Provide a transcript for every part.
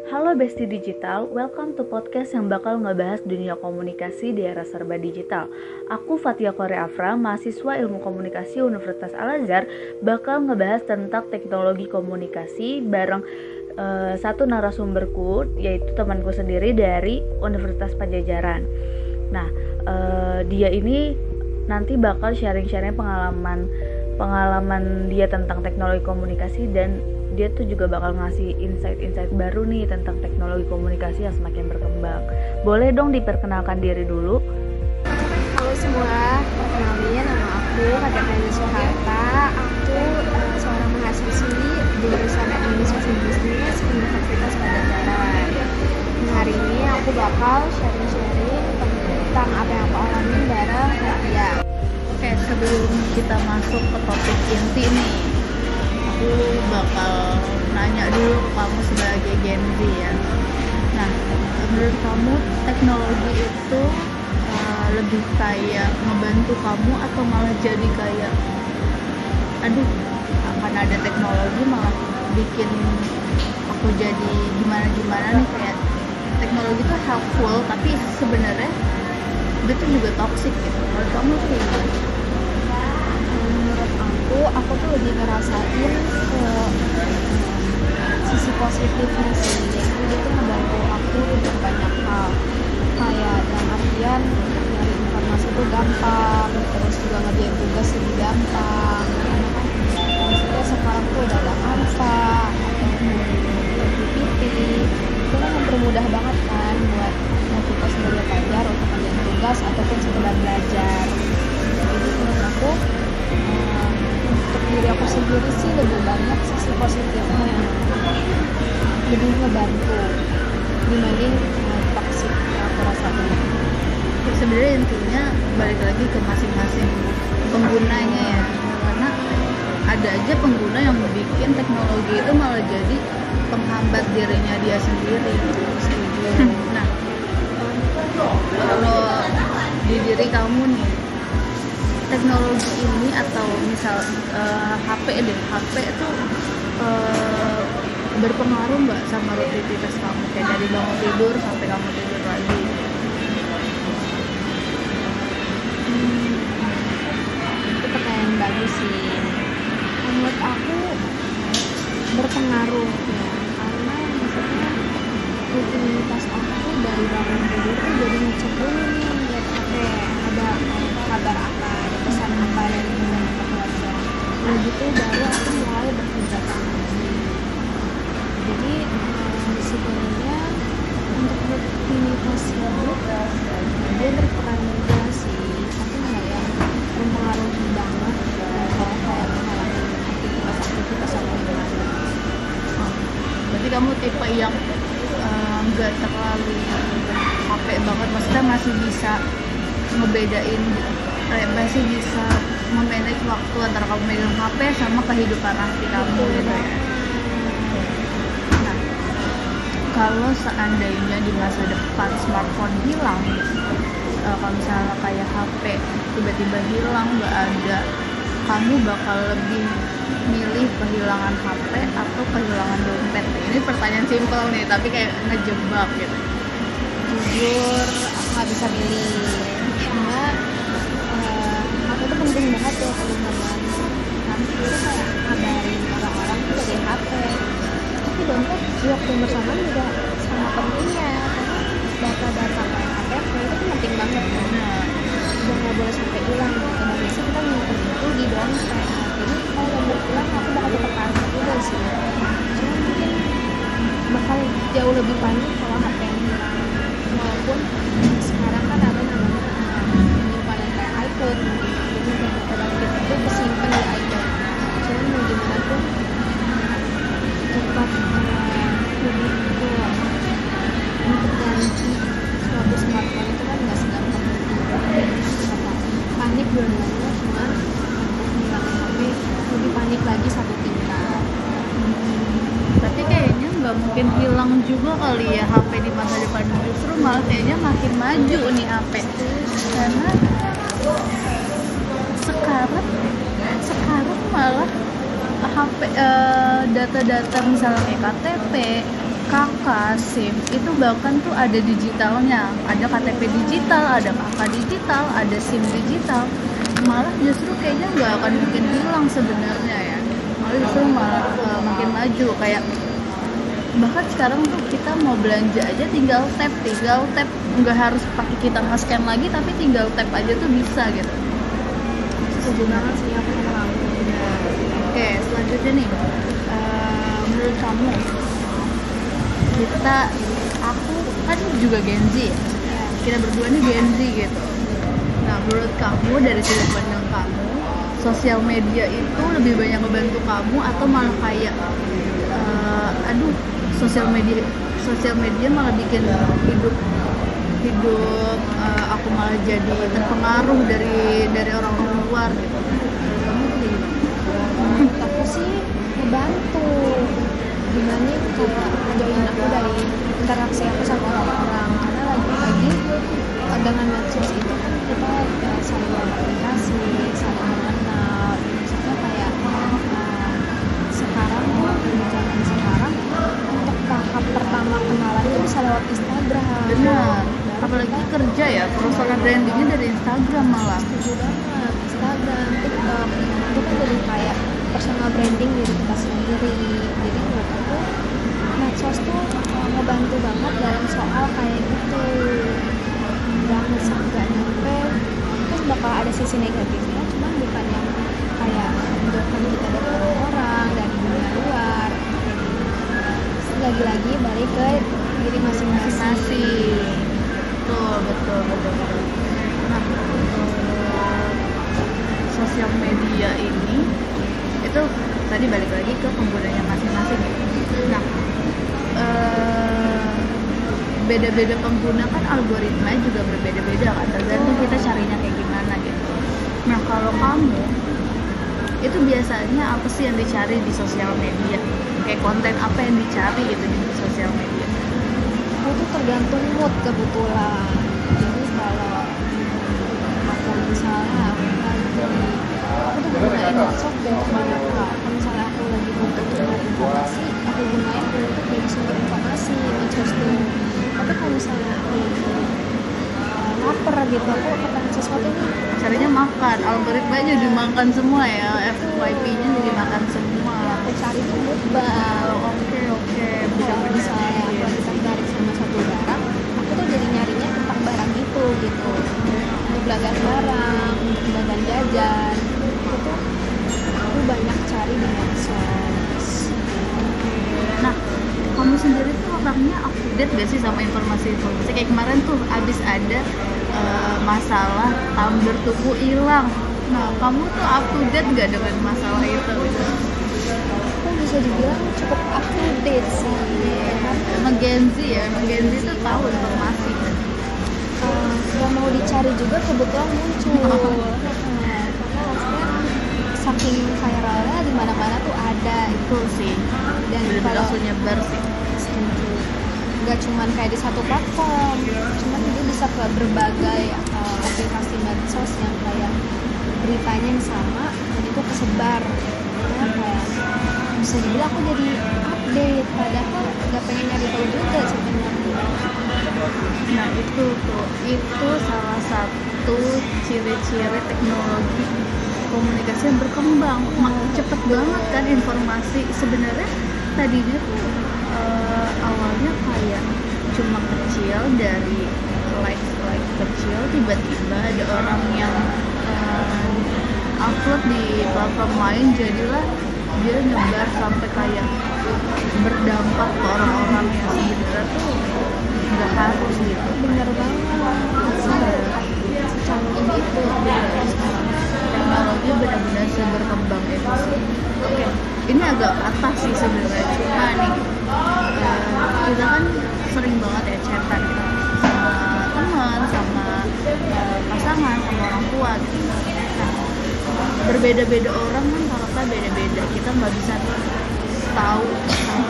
Halo Besti Digital, welcome to podcast yang bakal ngebahas dunia komunikasi di era serba digital. Aku Fatia Korea Afra, mahasiswa Ilmu Komunikasi Universitas Al-Azhar, bakal ngebahas tentang teknologi komunikasi bareng satu narasumberku, yaitu temanku sendiri dari Universitas Pajajaran. Nah, dia ini nanti bakal sharing-sharing pengalaman dia tentang teknologi komunikasi, dan dia tuh juga bakal ngasih insight-insight baru nih tentang teknologi komunikasi yang semakin berkembang. Boleh dong diperkenalkan diri dulu? Halo semua, perkenalin nama aku Katerina Soeharta. Aku seorang mahasiswi jurusan Administrasi Bisnis Universitas Pajajaran. Hari ini aku bakal sharing-sharing tentang apa yang aku alami bareng Fatia. Oke, sebelum kita masuk ke topik inti nih, aku bakal nanya dulu ke kamu sebagai Gen Z ya. Nah, menurut kamu teknologi itu lebih kayak ngebantu kamu atau malah jadi kayak aduh, akan ada teknologi malah bikin aku jadi gimana-gimana nih, kayak teknologi itu helpful tapi sebenarnya itu juga toxic gitu. Menurut kamu tuh gimana? Menurut aku tuh lebih ngerasain sisi positifnya sih. Jadi dia tuh membantu aku untuk banyak hal, kayak dalam artian nyari informasi tuh gampang, terus juga ngerjain tugas lebih gampang, karena kan maksudnya sekarang tuh udah ada Canva ataupun GPT, itu kan mempermudah banget kan buat kita sebagai pelajar untuk ngerjain tugas ataupun sekedar belajar. Jadi menurut aku untuk diri aku sendiri sih lebih banyak sisi positifnya yang lebih ngebantu dibanding toxic yang aku rasain. Sebenarnya intinya balik lagi ke masing-masing penggunanya ya, karena ada aja pengguna yang bikin teknologi itu malah jadi penghambat dirinya dia sendiri. Nah, kalau di diri kamu nih, teknologi ini atau misal HP itu berpengaruh nggak sama rutinitas kamu, kayak dari bangun tidur sampai kamu tidur lagi? Itu pertanyaan bagus sih. Menurut aku berpengaruh ya, karena maksudnya rutinitas aku dari bangun tidur tuh jadi ngecek dulu nih lihat HP, ada kabar apa, ada pesan apa dari teman atau keluarga. Nah gitu baru aku mulai berkegiatan lagi. Jadi sebenarnya untuk rutinitas hidup dia berperan juga sih, tapi nggak yang mempengaruhi banget kalau kayak mengalami aktivitas aku gimana. Berarti kamu tipe yang nggak terlalu HP banget, maksudnya masih bisa ngebedain gitu, kayak masih bisa memanage waktu antara kamu megang HP sama kehidupan asli kamu gitu ya. Nah, kalau seandainya di masa depan smartphone hilang gitu, kalau misalnya kayak HP tiba-tiba hilang, nggak ada, kamu bakal lebih milih kehilangan HP atau kehilangan dompet? Ini pertanyaan simpel nih, tapi kayak ngejebak gitu. Jujur aku nggak bisa milih, cuma HP itu penting banget ya teman-teman. Nanti itu kayak ngabarin orang-orang tuh dari HP, tapi dompet di waktu yang bersamaan juga sama pentingnya, karena data-data kayak KTP itu kan penting banget kan. Dan nggak boleh sampai hilang. Dan biasanya kita nyimpen itu di dompet. Jadi kalau dompet hilang aku bakal tetap panik juga sih. Cuma mungkin bakal jauh lebih panik kalau HP yang hilang. Walaupun sekarang kan ada namanya penyimpanan kayak iCloud, jadi data kita itu kesimpan di iCloud. Cuma mau gimana pun cepat lebih tua untuk ganti suatu smartphone itu kan nggak segampang itu. Panik dua-duanya, cuma menghilangkan HP lebih panik lagi satu tingkat. Tapi kayaknya nggak mungkin hilang juga kali ya HP di masa depan, justru malah kayaknya makin maju nih HP, karena sekarang malah HP data-data misalnya kayak KTP kakak, SIM itu bahkan tuh ada digitalnya, ada KTP digital, ada kakak digital, ada SIM digital. Malah justru kayaknya nggak akan mungkin hilang sebenarnya ya, malah justru makin maju. Kayak bahkan sekarang tuh kita mau belanja aja tinggal tap, nggak harus pakai kita nge-scan lagi, tapi tinggal tap aja tuh bisa gitu. Setuju banget sih aku sama kamu. Oke, selanjutnya nih, menurut kamu, aku kan juga Gen Z ya, kita berdua nih Gen Z gitu. Nah, menurut kamu dari sudut pandang kamu, sosial media itu lebih banyak membantu kamu atau malah kayak sosial media malah bikin hidup aku malah jadi terpengaruh dari orang luar gitu. Kamu tuh gimana? Menurut aku sih ngebantu, gimana kayak ngejauhin aku dari interaksi aku sama orang-orang, karena lagi-lagi dengan medsos itu kan kita saling berkomunikasi, saling mengenal. Misalnya kayak sekarang di zaman sekarang untuk tahap pertama kenalan itu bisa lewat Instagram. Benar, apalagi kerja ya, personal brandingnya dari Instagram malah. Setuju banget, Instagram, TikTok itu kan jadi kayak personal branding diri kita sendiri. Jadi menurut aku medsos tuh ngebantu banget dalam soal kayak gitu. Nggak nyampe terus bakal ada sisi negatifnya, cuman bukan yang kayak menjauhkan kita dari orang-orang, dari dunia luar. Lagi-lagi balik ke diri masing-masing. Betul. Nah, sosial media ini itu tadi balik lagi ke penggunanya masing-masing. Nah, beda-beda pengguna kan algoritma juga berbeda-beda kan, tergantung kita carinya kayak gimana gitu. Nah, kalau kamu itu biasanya apa sih yang dicari di sosial media? Kayak konten apa yang dicari gitu di sosial media? Aku tuh tergantung mood kebetulan. Jadi kalau aku misalnya aku tuh gunain medsos untuk banyak hal. Kalau misalnya aku lagi butuh sumber informasi, aku gunain untuk jadi sumber informasi medsos tuh. Tapi kalau misalnya aku lapar gitu, aku kepengen sesuatu nih, Carinya makan, algoritmanya dimakan semua ya, FYP-nya jadi makan semua. aku cari tuh mukbang. Oke, Kalau misalnya aku lagi tertarik sama satu barang, aku tuh jadi nyarinya tentang barang itu gitu, untuk belajar barang, untuk belajar jajan, itu tuh aku banyak cari di medsos. Nah, kamu sendiri tuh orangnya up to date gak sih sama informasi-informasi? Kayak kemarin tuh abis ada masalah tumbler tuku hilang. Nah, kamu tuh up to date gak dengan masalah itu? Aku bisa dibilang cukup up to date sih, Emang Gen Z ya, emang Gen Z tuh tahu informasi. Gak mau dicari juga kebetulan muncul. Karena maksudnya saking viralnya di mana-mana tuh ada Itu sih, dan bener-bener kalau langsung nyebar sih. nggak cuman kayak di satu platform, cuman dia bisa ke berbagai aplikasi medsos yang kayak beritanya yang sama dan itu kesebar. Karena kayak bisa dibilang aku jadi update, padahal nggak pengen nyari tahu juga sebenarnya. Nah, itu salah satu ciri-ciri teknologi komunikasi yang berkembang. Cepet banget kan informasi. Sebenarnya tadinya tuh awalnya kayak cuma kecil, dari like kecil, tiba-tiba ada orang yang upload di platform lain, jadilah dia nyebar sampai kayak berdampak ke orang-orang yang sebenarnya tuh nggak harus gitu. Bener banget, secanggih itu sekarang. Teknologi benar-benar berkembang itu sih. Oke, ini agak patah sih sebenarnya, cuma nih kita kan sering banget ya chatan sama teman, sama pasangan, sama orang tua gitu. Nah, berbeda-beda orang kan karakter beda-beda, kita nggak bisa tahu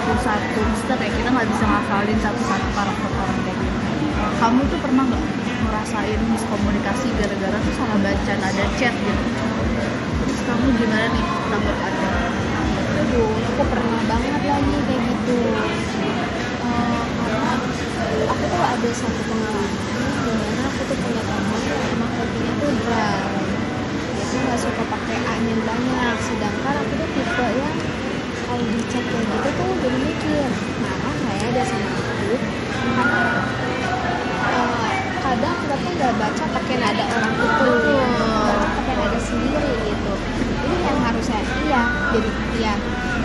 satu-satu kayak kita nggak bisa ngafalin satu-satu karakter orang kayak gitu. Kamu tuh pernah nggak ngerasain miskomunikasi gara-gara tuh salah baca nada chat gitu? Terus kamu gimana nih tanggapannya? Aduh, aku pernah banget lagi kayak gitu. ada satu pengalaman dimana aku tuh punya teman yang emang hobinya tuh drum. Dia tuh nggak suka pakai A-nya banyak, sedangkan aku tuh tipe yang kalau di chat kayak gitu tuh jadi mikir marah nggak ya dia sama aku, karena kadang kita tuh nggak baca pakai nada orang itu, baca pakai nada sendiri gitu. Jadi yang harusnya iya jadi iya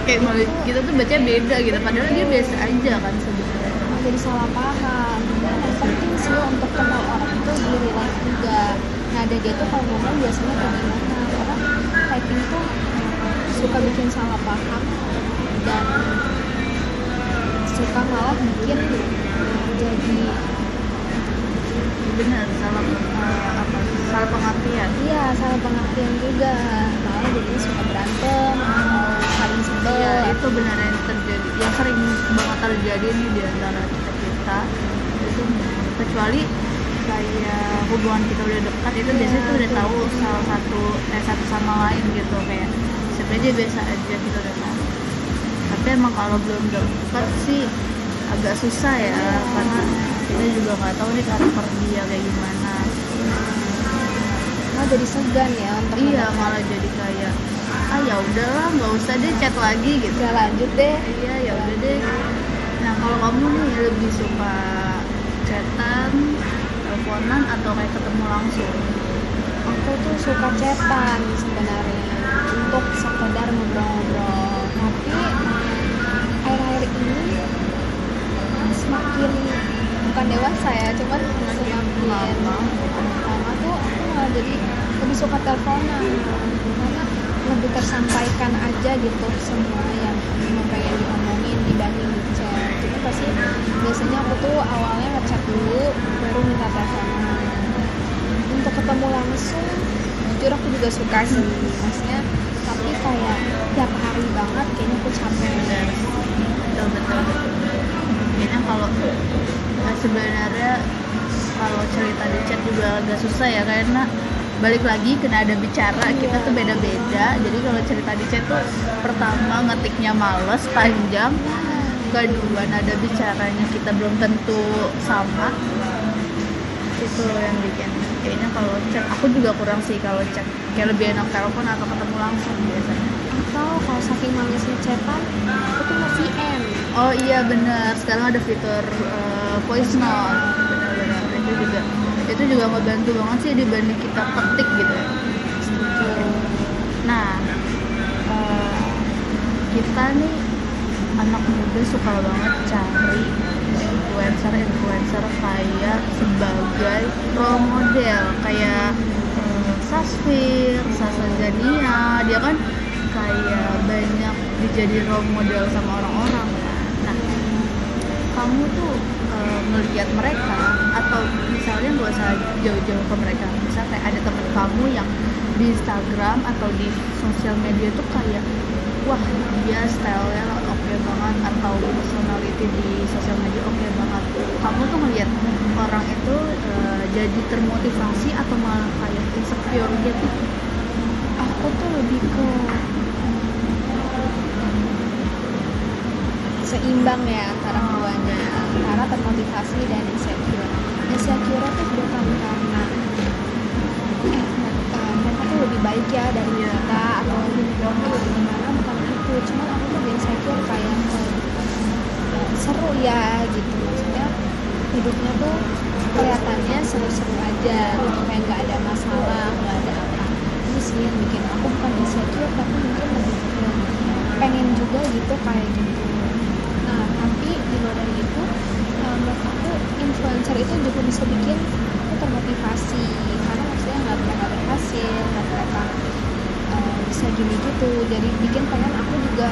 kayak malah kita tuh baca beda gitu, padahal dia biasa aja kan sebenarnya. jadi salah paham. Dan yang penting sih untuk kenal orang itu di real life juga. Nada dia tuh kalau ngomong biasanya kayak gimana, karena typing tuh suka bikin salah paham dan suka malah bikin jadi Benar, salah pengertian. iya salah pengertian juga, malah jadinya suka berantem atau saling sebel. Iya, itu benar yang terjadi, yang sering banget terjadi nih di antara kita itu, kecuali kayak hubungan kita udah dekat itu biasanya tuh udah tahu satu sama lain gitu, kayak sebenarnya biasa aja kita udah tahu. Tapi emang kalau belum dekat sih agak susah ya, karena kita juga nggak tahu nih karakter dia kayak gimana. Malah jadi segan ya untuk Iya, malah jadi kayak ya udahlah nggak usah deh chat lagi gitu. nggak lanjut deh. Iya, ya udah deh. Nah, kalau kamu nih lebih suka chatan, teleponan, atau kayak ketemu langsung? Aku tuh suka chatan sebenarnya untuk sekedar ngobrol-ngobrol, tapi akhir-akhir ini semakin bukan dewasa ya, cuman semakin lama tuh aku malah jadi lebih suka teleponan karena lebih tersampaikan aja gitu semua yang mau pengen diomongin dibanding di chat. Jadi pasti biasanya aku tuh awalnya ngechat dulu baru minta teleponan. Untuk ketemu langsung jujur aku juga suka sih, maksudnya tapi kayak tiap hari banget kayaknya aku capek. Betul. Kayaknya kalau sebenarnya kalau cerita di chat juga agak susah ya, karena balik lagi kena ada bicara, kita tuh beda-beda. Jadi kalau cerita di chat tuh pertama ngetiknya males, panjang, kedua nada bicaranya kita belum tentu sama. Itu yang bikin kayaknya kalau chat aku juga kurang sih. Kalau chat kayak lebih enak telepon atau ketemu langsung biasanya. Atau kalau saking malesnya chatan aku tuh nge-VM. Oh iya benar, sekarang ada fitur voice note. Benar, itu juga membantu banget sih dibanding kita ketik gitu ya. Nah, kita nih anak muda suka banget cari influencer kayak sebagai role model, kayak Sasfir, Sasa Zania, dia kan kayak banyak dijadiin role model sama orang-orang. Nah, kamu tuh melihat mereka, atau misalnya nggak usah jauh-jauh ke mereka, misalnya kayak ada teman kamu yang di Instagram atau di sosial media tuh kayak wah dia stylenya oke banget, atau personality di sosial media oke banget, kamu tuh ngelihat orang itu jadi termotivasi atau malah kayak insecure gitu? Aku tuh lebih ke seimbang ya antara keduanya, antara termotivasi dan insecure. Insecure itu bukan karena mereka tuh lebih baik ya dari kita atau lebih gimana, bukan itu. Cuma aku tuh insecure kayak seru ya gitu, maksudnya hidupnya tuh kelihatannya seru-seru aja gitu, kayak nggak ada masalah, nggak ada apa. Ini sih yang bikin aku bukan insecure, tapi mungkin lebih pengen juga gitu kayak gitu. Nah, tapi di luar dari itu menurut aku influencer itu juga bisa bikin aku termotivasi, karena maksudnya nggak mereka berhasil, nggak mereka bisa gini gitu, jadi bikin pengen aku juga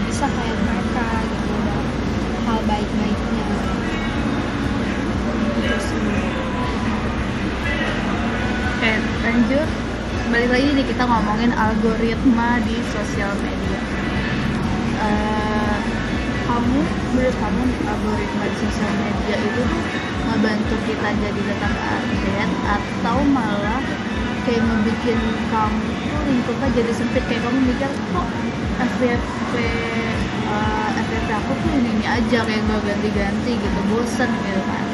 bisa kayak mereka gitu dalam hal baik-baiknya gitu sih. Oke, lanjut. Balik lagi nih, kita ngomongin algoritma di sosial media. Menurut kamu algoritma di sosial media itu ngebantu kita jadi tetap update, atau malah kayak ngebikin kamu tuh lingkupnya jadi sempit, kayak kamu mikir kok FYP aku tuh ini aja kayak gak ganti-ganti gitu, bosen gitu kan?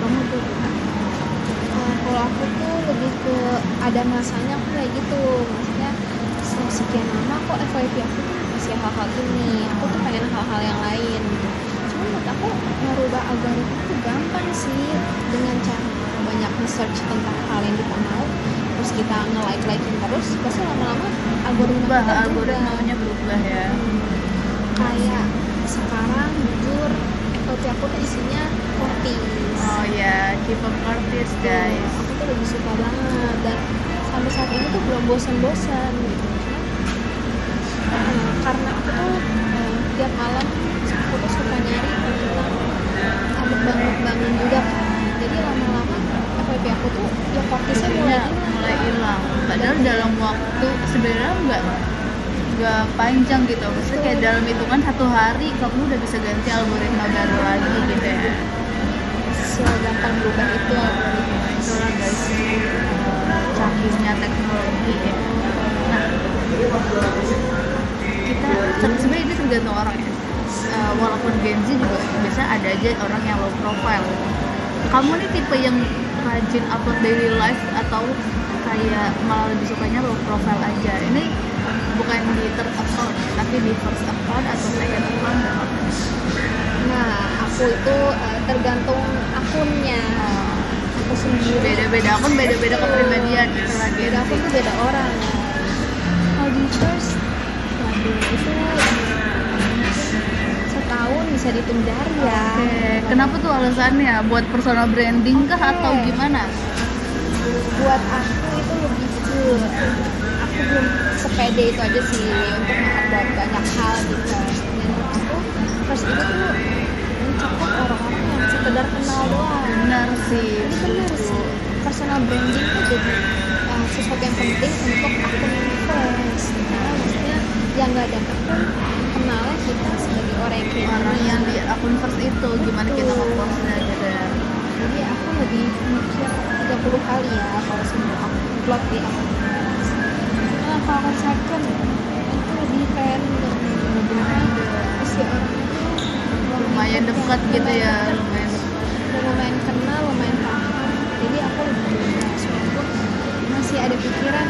kamu tuh gimana? Kalau aku tuh lebih ke ada masanya aku kayak gitu, maksudnya sekian lama kok FYP aku tuh masih hal-hal ini, aku tuh pengen hal-hal yang lain. Cuma menurut aku merubah algoritma tuh gampang sih, dengan cara banyak research tentang hal yang kita mau, terus kita nge-like-likein terus, pasti lama-lama algoritma kita algoritmanya berubah ya. Kayak sekarang jujur FYP aku tuh isinya artis. Oh ya, K-pop artist guys. Aku tuh lebih suka banget, dan sampai saat ini tuh belum bosan-bosan gitu. Karena aku tuh tiap malam aku tuh suka nyari tentang mukbang juga kan. Jadi lama-lama FYP aku tuh ya artisnya mulai hilang. Padahal dalam waktu sebenarnya nggak panjang gitu. Maksudnya kayak dalam hitungan 1 hari kamu udah bisa ganti algoritma baru lagi gitu ya. Segampang berubah itu algoritma. Itulah guys, canggihnya teknologi ya. Nah, kita sebenarnya ini tergantung orang ya. Walaupun Gen Z juga biasa ada aja orang yang low profile. Kamu nih tipe yang rajin upload daily life atau kayak malah lebih sukanya low profile aja? Ini bukan di third account tapi di first account atau second account atau apa? Nah, aku itu tergantung akunnya. Aku sendiri Beda-beda akun, beda-beda kepribadian gitu lah. beda akun tuh beda orang. Kalau di first, waduh itu setahun bisa dihitung jari ya. Oke, kenapa tuh alasannya? Buat personal branding kah atau gimana? Buat aku itu lebih ke, aku belum sepede itu aja sih untuk mengupload banyak hal gitu. Dan aku first itu tuh mencakup orang-orang yang sekedar kenal doang. Benar sih. Ini benar sih. Personal branding tuh jadi sesuatu yang penting untuk akun first. Karena maksudnya yang nggak ada akun, kenalnya kita sebagai orang yang kayak Orang gini. yang di akun first itu gimana kita nge-postnya gitu ya. Jadi aku lebih mikir 30 kali ya kalau sebelum aku upload di akun first. Nah kalau akun second itu lebih random. Isi orangnya tuh Lumayan dekat gitu ya, lumayan dekat. udah lumayan kenal, lumayan paham. Jadi aku lebih bebas, walaupun masih ada pikiran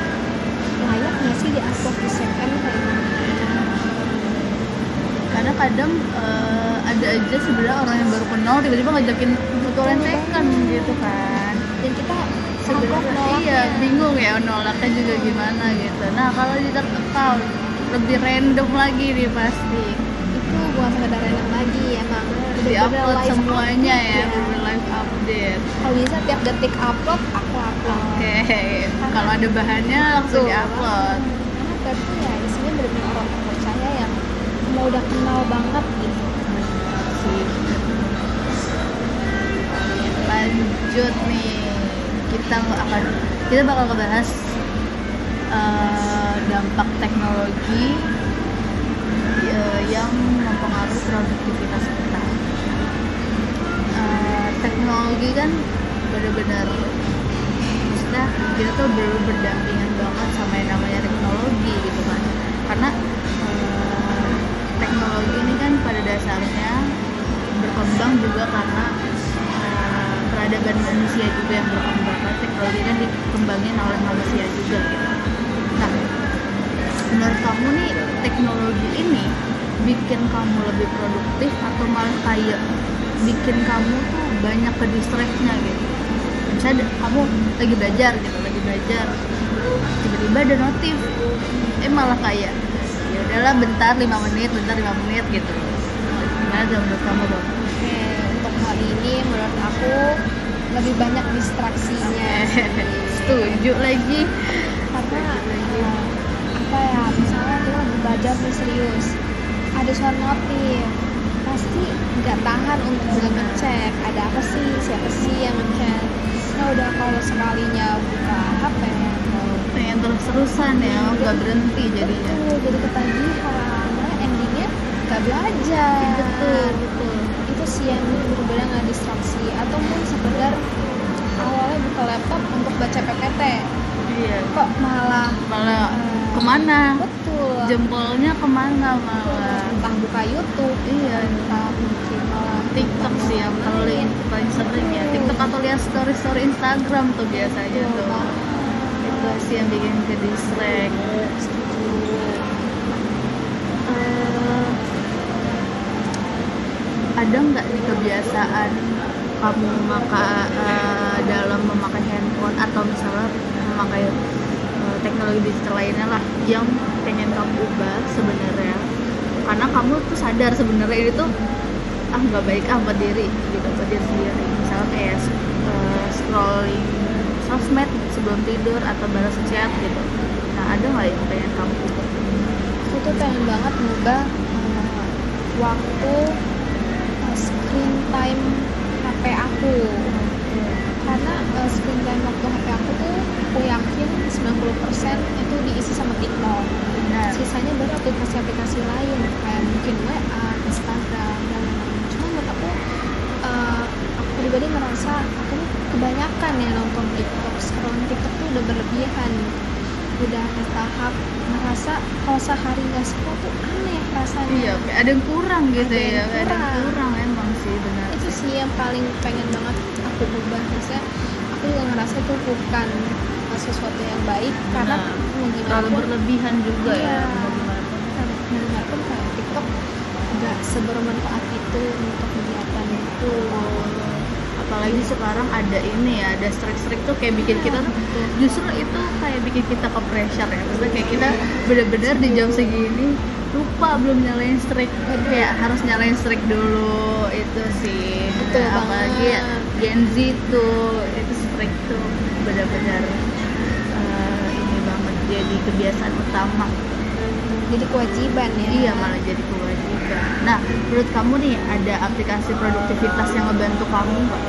layak nggak sih di upload di second kayak gini. Karena kadang ada aja sebenarnya orang yang baru kenal tiba-tiba ngajakin foto lentekan gitu kan. Dan kita Sebenarnya nolaknya. iya bingung ya nolaknya juga gimana gitu. Nah kalau di third account lebih random lagi nih pasti. Itu bukan sekedar random lagi, emang Di upload live semuanya ya, update bener live update. Kalau bisa tiap detik upload, aku upload. Oke, kalau ada bahannya langsung di upload. Karena berarti ya isinya benar-benar orang terpercaya yang mau udah kenal banget gitu. Lanjut nih, kita bakal ngebahas dampak teknologi yang mempengaruhi produktivitas kita. Teknologi kan benar-benar, maksudnya kita tuh belum berdampingan banget sama yang namanya teknologi gitu kan, karena teknologi ini kan pada dasarnya berkembang juga karena peradaban manusia juga yang berkembang. Teknologi kan dikembangin oleh manusia juga gitu. Nah, menurut kamu nih teknologi ini bikin kamu lebih produktif atau malah kayak bikin kamu tuh banyak ke distract-nya gitu? Misalnya kamu lagi belajar tiba-tiba ada notif, malah kayak ya udahlah bentar 5 menit gitu. Gimana menurut kamu dong? Oke, untuk hal ini menurut aku lebih banyak distraksinya. Setuju lagi. Karena apa ya, misalnya kita lagi belajar nih serius, ada suara notif, pasti nggak tahan untuk juga ngecek ada apa sih, siapa sih yang ngechat. Nah udah kalau sekalinya buka HP Pengen terus-terusan ya, nggak berhenti jadinya. betul, jadi ketagihan, nah endingnya nggak belajar. Betul. Itu sih yang berbeda nggak distraksi, atau mungkin sekedar awalnya buka laptop untuk baca PPT, Iya. kok malah Kemana? betul Jempolnya kemana malah? entah buka YouTube, Iya. entah mungkin malah TikTok sih yang paling paling sering ya TikTok atau lihat story Instagram tuh biasanya tuh. Itu sih yang bikin ke distract. Ada nggak nih kebiasaan kamu dalam memakai handphone atau misalnya memakai teknologi digital lainnya lah yang pengen kamu ubah sebenarnya, karena kamu tuh sadar sebenarnya ini tuh nggak baik buat diri gitu, buat diri sendiri. Misalnya kayak scrolling sosmed sebelum tidur atau balas chat gitu. Nah, ada nggak yang pengen kamu ubah? Aku tuh pengen banget ngubah waktu screen time HP aku, karena screen time waktu HP aku tuh aku yakin 90% itu diisi sama TikTok. Benar. Sisanya baru aplikasi-aplikasi lain kayak mungkin WA, Instagram dan lain-lain. Cuma menurut aku pribadi merasa aku kebanyakan ya nonton TikTok, scrolling TikTok tuh udah berlebihan. Udah ke tahap merasa kalau sehari nggak scroll tuh aneh rasanya. Iya, kayak ada yang kurang gitu ya. Ada yang kurang. kurang emang sih, benar. Itu sih yang paling pengen banget aku ubah. Maksudnya aku juga ngerasa itu bukan sesuatu yang baik, karena mau gimana Terlalu pun berlebihan juga ya. mau gimana pun kayak TikTok nggak sebermanfaat itu untuk kegiatan itu. Apalagi sekarang ada ini ya, ada strike tuh kayak bikin kita tuh justru itu kayak bikin kita ke pressure ya. Maksudnya kayak kita bener-bener di jam segini lupa belum nyalain strike, kayak harus nyalain strike dulu. Itu sih. Betul Nah, apalagi ya, Gen Z tuh itu strike tuh benar-benar ini banget jadi kebiasaan utama. Jadi kewajiban ya. Iya, malah jadi kewajiban. Nah, menurut kamu nih ada aplikasi produktivitas yang ngebantu kamu nggak?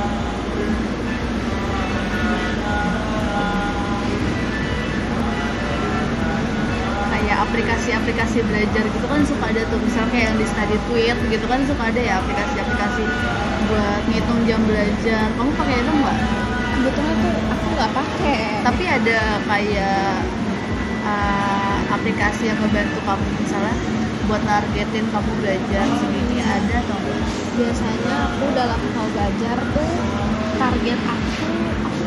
Kayak aplikasi-aplikasi belajar gitu kan suka ada tuh, misalnya kayak yang di Study Tweet gitu kan suka ada ya aplikasi-aplikasi buat ngitung jam belajar. Kamu pakai itu nggak? Sebetulnya tuh aku nggak pakai. Tapi ada kayak aplikasi yang ngebantu kamu misalnya buat nargetin kamu belajar segini, ada atau enggak? Biasanya aku dalam hal belajar tuh target aku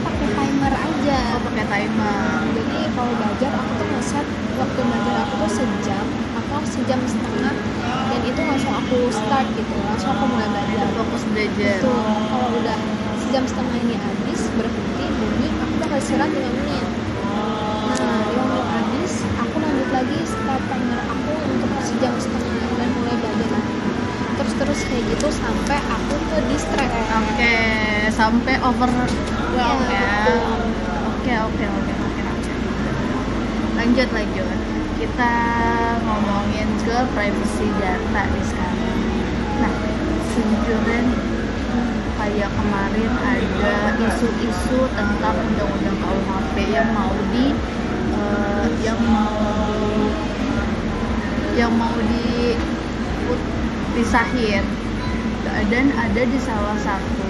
pakai timer aja. Oh, pakai timer. Jadi kalau belajar aku tuh ngeset waktu belajar aku tuh sejam atau sejam setengah, dan itu langsung aku start gitu, langsung aku mulai belajar. Fokus belajar. Tuh kalau udah sejam setengah ini habis berhenti bunyi, aku bakal istirahat 5 menit. Nah 5 menit habis aku lanjut lagi start timer aku untuk sejam setengah dan mulai belajar lagi. Terus kayak gitu sampai aku ke distract. Oke, sampai overwhelm ya. Betul. Oke. Lanjut. Kita ngomongin ke privacy data nih sekarang. Nah, sejujurnya nih, kayak kemarin ada isu-isu tentang undang-undang KUHP yang mau dipisahin, dan ada di salah satu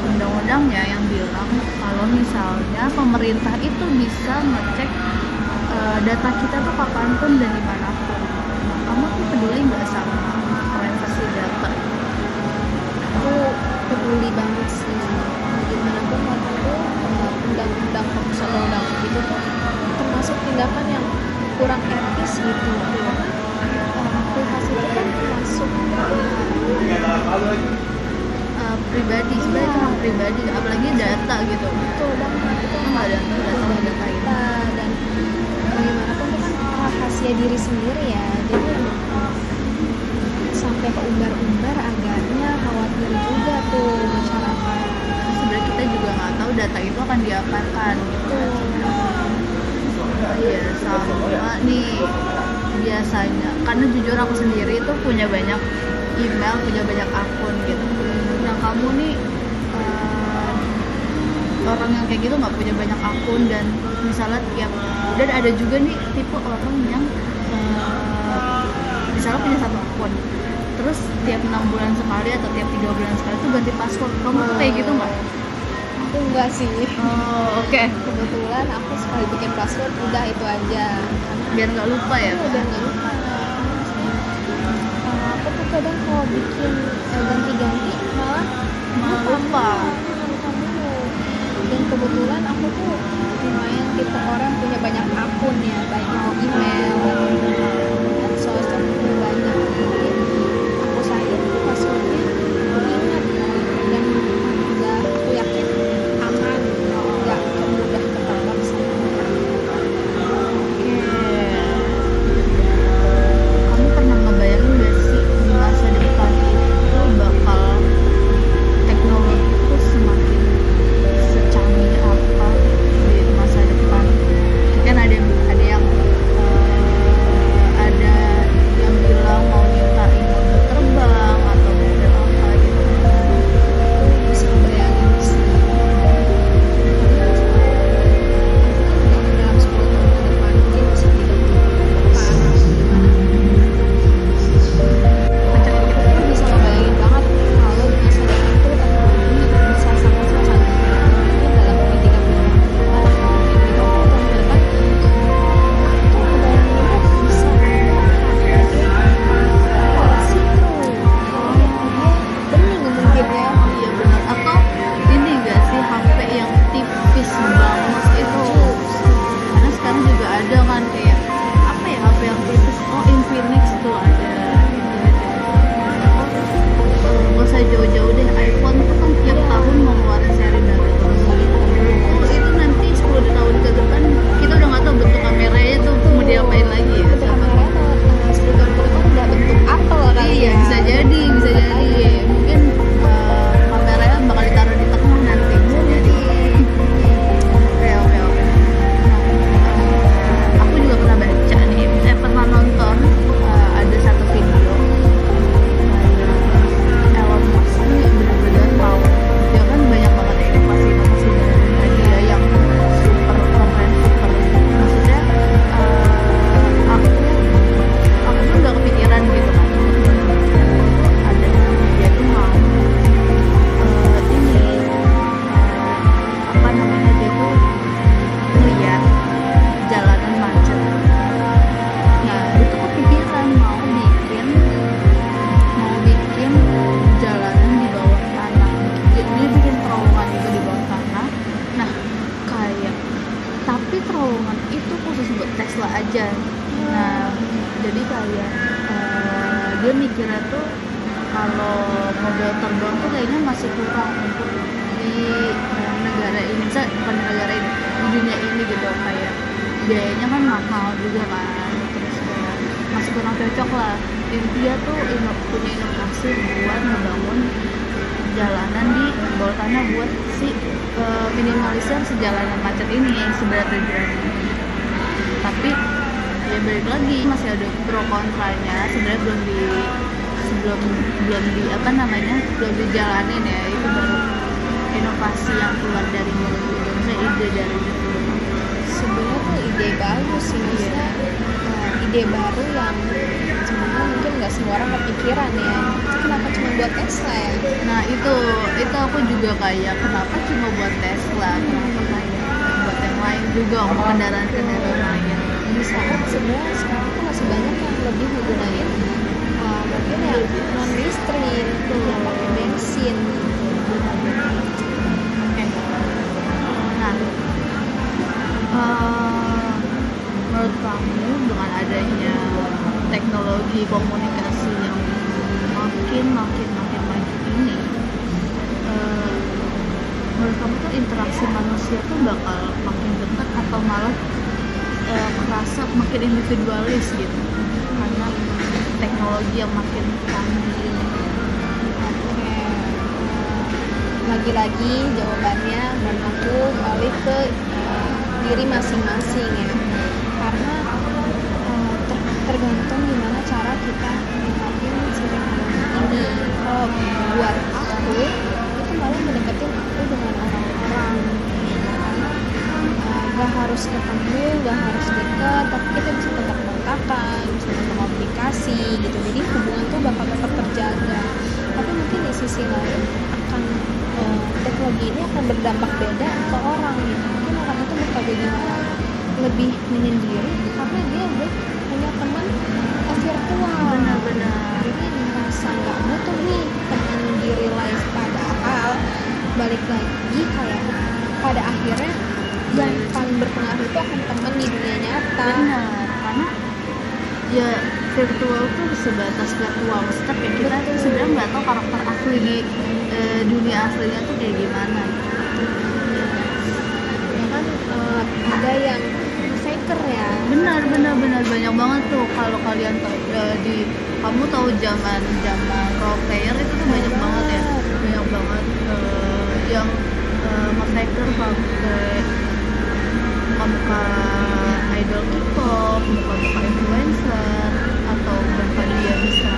undang-undangnya yang bilang kalau misalnya pemerintah itu bisa ngecek data kita tuh kapanpun dan dimanapun. Kamu tuh peduli nggak sama privacy data? Aku peduli banget sih. Gimana pun menurut aku undang-undang fokus atau undang itu tuh termasuk tindakan yang kurang etis gitu. Karena privasi itu kan termasuk pribadi, sebenarnya itu hak pribadi, apalagi data gitu. betul banget, itu Nggak ada data ini. dan bagaimanapun itu kan rahasia diri sendiri ya. Jadi sampai ke umbar-umbar agaknya khawatir juga tuh masyarakat. Sebenarnya kita juga nggak tahu data itu akan diapakan gitu. Iya, sama nih biasanya, karena jujur aku sendiri tuh punya banyak email, punya banyak akun gitu. Nah, kamu nih orang yang kayak gitu nggak punya banyak akun, dan misalnya dan ada juga nih tipe orang yang misalnya punya satu akun, terus tiap 6 bulan sekali atau tiap 3 bulan sekali tuh ganti password. Kamu tuh kayak gitu nggak? Aku enggak sih. Oke. Kebetulan aku sekali bikin password udah itu aja. Biar nggak lupa ya. Udah nggak lupa. kadang kalau bikin ganti-ganti malah lupa. Dan kebetulan aku tuh lumayan tipe orang punya banyak akun ya, banyak email dan sosmed tuh banyak. Jadi aku usahain passwordnya aku ingat dan juga aku yakin aman, nggak mudah ketebak sama orang. Oke. Kamu pernah ngebayangin gak sih di masa depan itu bakal teknologi itu semakin secanggih apa di masa depan? Kan ada yang ada yang bilang mau nyiptain mobil terbang atau mobil apa gitu. Bisa bayangin sih. Dalam 10 tahun ke depan mungkin bisa tidak parah gimana. Aku bisa ngebayangin banget kalau di masa depan tuh teknologi bisa sangat-sangat mungkin dalam 3 bulan ke depan atau mungkin 50 tahun ke depan tuh ngebayanginnya bisa koleksi tuh dia bening mungkin ya. Iya benar. Atau ini gak sih HP yang tipis banget itu? Karena sekarang juga ada kan kayak apa ya HP yang tipis? Oh Infinix tuh ada. Gak usah jauh-jauh deh, iPhone tuh kan tiap tahun mau ngeluarin seri baru terus. Itu nanti 10 tahun ke depan kita udah gak tahu bentuk kameranya tuh mau diapain lagi ya. Bentuk kamera atau 10 tahun ke depan udah bentuk apel kali Iya ya. bisa jadi mungkin kameranya bakal ditaruh di tengah nanti bisa jadi. Oke. Aku juga pernah baca nih, pernah nonton ada satu video Elon Musk ini benar-benar mau, dia kan banyak banget inovasi baru dia yang super keren, maksudnya aku tuh nggak kepikiran gitu kan ada dia tuh mau ini apa namanya, dia tuh ngeliat jalanan macet. Nah itu kepikiran mau bikin jalanan di bawah tanah. Dia bikin terowongan gitu di bawah tanah. Nah kayak tapi terowongan itu khusus buat Tesla aja. Nah jadi kayak dia mikirnya tuh kalau mobil terbang tuh kayaknya masih kurang untuk di negara ini, bukan di negara ini, di dunia ini gitu, kayak biayanya kan mahal juga kan, terus kayak masih kurang cocok lah. Dia tuh punya inovasi buat ngebangun jalanan di bawah tanah buat minimalisir sejalanan macet ini sebenarnya. Tapi ya balik lagi masih ada pro kontranya, sebenarnya belum dijalanin ya. Itu baru inovasi yang keluar dari mulut gitu, maksudnya ide dari mulut. Sebenarnya tuh ide bagus sih, maksudnya ide baru yang sebenarnya mungkin nggak semua orang kepikiran ya. Kenapa cuma buat Tesla ya? Nah itu aku juga kayak kenapa cuma buat Tesla, kenapa kayak buat yang lain juga, kendaraan lain. Di saat sebenarnya sekarang tuh masih banyak yang lebih menggunakan mungkin yang non listrik, yang pakai bensin. Oke. Nah menurut kamu dengan adanya teknologi komunikasi yang makin maju ini, menurut kamu tuh interaksi manusia tuh bakal makin dekat atau malah kerasa makin individualis gitu karena teknologi yang makin canggih ini? Oke. Lagi-lagi jawabannya menurut aku balik ke diri masing-masing ya, karena tergantung gimana cara kita menikmati si teknologi ini. Kalau buat aku itu malah mendekatin aku dengan orang-orang, karena gak harus ketemu, gak harus dekat, tapi kita bisa tetap kontakan, bisa tetap komunikasi gitu. Jadi hubungan tuh bakal tetap terjaga. Tapi mungkin di sisi lain akan teknologi ini akan berdampak beda ke orang gitu. Mungkin orang itu bakal jadi lebih menyendiri karena dia udah punya teman virtual. Benar-benar. Jadi merasa ya virtual tuh sebatas virtual, maksudnya kayak kita sebenarnya nggak tahu karakter asli di dunia aslinya tuh kayak gimana. Ya kan ada yang faker ya. Benar banyak banget tuh kalau kalian tahu kamu tahu zaman role player itu tuh banyak banget ya, banyak banget yang nge-faker pakai muka idol K-pop, muka influencer, atau bahkan dia bisa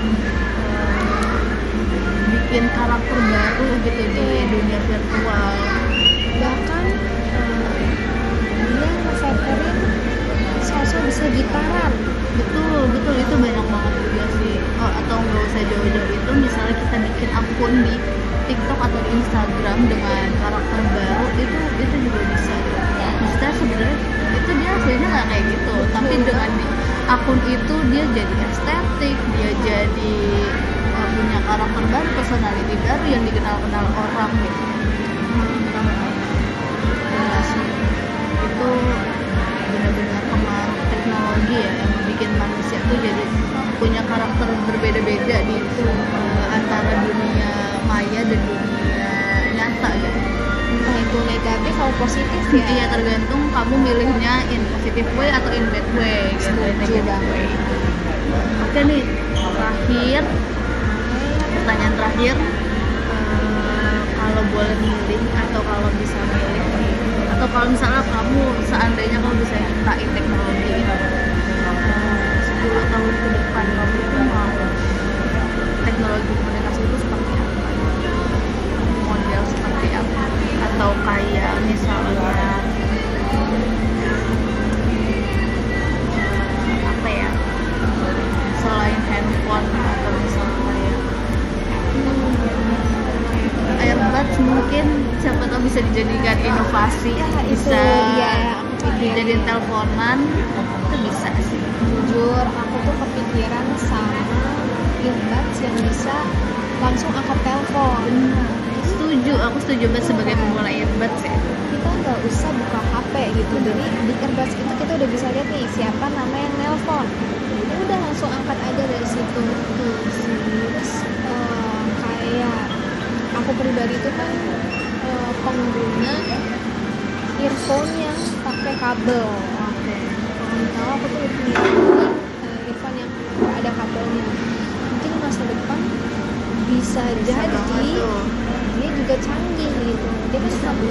bikin karakter baru gitu di dunia virtual. Bahkan dia nge-fakerin sosok bisa gitaran. Betul itu banyak banget juga sih. Atau nggak usah jauh-jauh, itu misalnya kita bikin akun di TikTok atau di Instagram dengan karakter baru, itu juga bisa. Maksudnya sebenarnya itu dia aslinya nggak kayak gitu, tapi dengan di akun itu dia jadi estetik, dia jadi punya karakter baru, personality baru yang dikenal orang gitu. Jelas sih. Itu benar-benar pengaruh teknologi ya, yang bikin manusia tuh jadi punya karakter berbeda-beda di antara dunia maya dan dunia nyata gitu. Entah itu negatif atau positif ya. Iya, tergantung kamu milihnya in positive way atau in bad way gitu, negative way. Oke nih, pertanyaan terakhir, kalau boleh milih atau kalau bisa milih, atau kalau misalnya seandainya kamu bisa ciptain teknologi 10 tahun ke depan, kamu itu mau teknologi komunikasi itu seperti apa? Model seperti apa? Atau kayak misalnya apa ya, selain handphone atau misalnya earbuds, mungkin siapa tahu bisa dijadikan inovasi, Ya, bisa ya, dijadiin teleponan, itu bisa sih. Jujur aku tuh kepikiran sama earbuds yang bisa langsung angkat telepon. Aku setuju banget sebagai pemula earbuds ya. Kita nggak usah buka HP gitu, jadi di earbuds itu kita udah bisa lihat nih siapa nama yang nelpon, udah langsung angkat aja dari situ. Terus kayak aku pribadi itu kan pengguna earphone yang pakai kabel. Kalau tahu aku tuh punya earphone yang ada kabelnya. Mungkin masa depan bisa jadi dia juga canggih gitu. Dia kan sama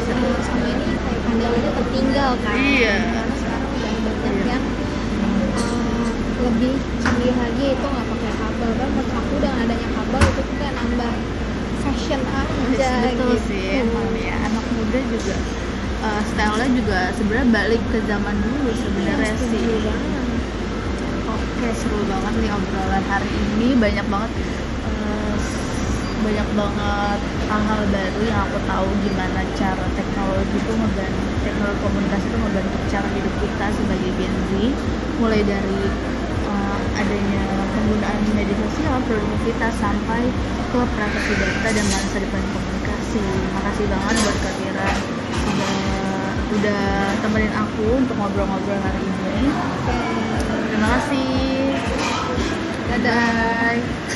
ini kayak pandangannya tertinggal kan. Iya. Karena sekarang udah banyak yang lebih canggih lagi itu nggak pakai kabel. Kan menurut aku dengan adanya kabel itu tuh kayak nambah fashion aja. Betul gitu. sih, emang ya anak muda juga stylenya juga sebenarnya balik ke zaman dulu sebenarnya sih. Oke, seru banget nih obrolan hari ini, banyak banget hal-hal baru yang aku tahu gimana cara teknologi komunikasi itu membantu cara hidup kita sebagai Gen Z, mulai dari adanya penggunaan media sosial, produktivitas, sampai ke privasi data dan masa depan komunikasi. Makasih banget buat Kak Tira udah temenin aku untuk ngobrol-ngobrol hari ini. Terima kasih. Dadah. Bye.